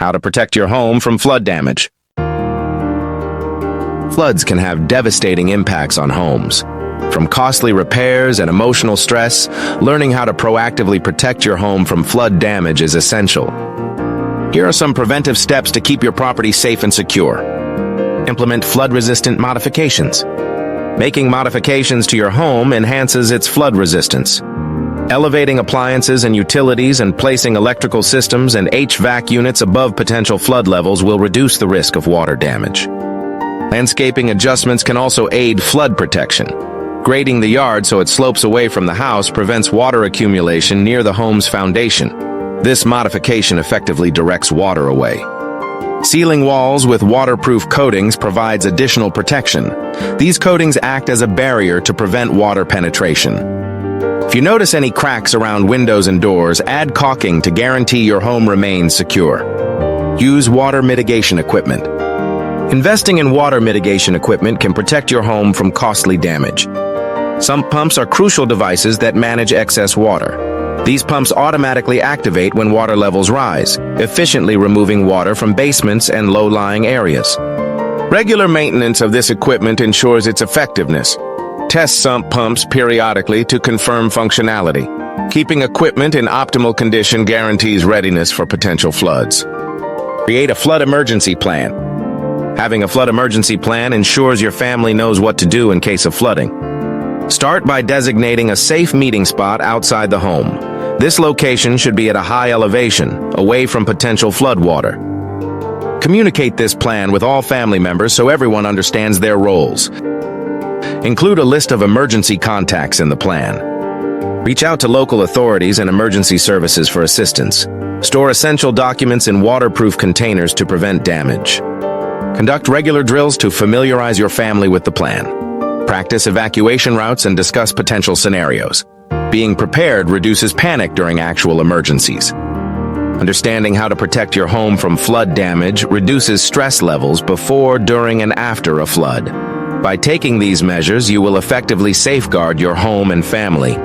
How to protect your home from flood damage. Floods can have devastating impacts on homes. From costly repairs and emotional stress, learning how to proactively protect your home from flood damage is essential. Here are some preventive steps to keep your property safe and secure. Implement flood-resistant modifications. Making modifications to your home enhances its flood resistance. Elevating appliances and utilities and placing electrical systems and HVAC units above potential flood levels will reduce the risk of water damage. Landscaping adjustments can also aid flood protection. Grading the yard so it slopes away from the house prevents water accumulation near the home's foundation. This modification effectively directs water away. Sealing walls with waterproof coatings provides additional protection. These coatings act as a barrier to prevent water penetration. If you notice any cracks around windows and doors, add caulking to guarantee your home remains secure. Use water mitigation equipment. Investing in water mitigation equipment can protect your home from costly damage. Sump pumps are crucial devices that manage excess water. These pumps automatically activate when water levels rise, efficiently removing water from basements and low-lying areas. Regular maintenance of this equipment ensures its effectiveness. Test sump pumps periodically to confirm functionality. Keeping equipment in optimal condition guarantees readiness for potential floods. Create a flood emergency plan. Having a flood emergency plan ensures your family knows what to do in case of flooding. Start by designating a safe meeting spot outside the home. This location should be at a high elevation, away from potential floodwater. Communicate this plan with all family members so everyone understands their roles. Include a list of emergency contacts in the plan. Reach out to local authorities and emergency services for assistance. Store essential documents in waterproof containers to prevent damage. Conduct regular drills to familiarize your family with the plan. Practice evacuation routes and discuss potential scenarios. Being prepared reduces panic during actual emergencies. Understanding how to protect your home from flood damage reduces stress levels before, during, and after a flood. By taking these measures, you will effectively safeguard your home and family.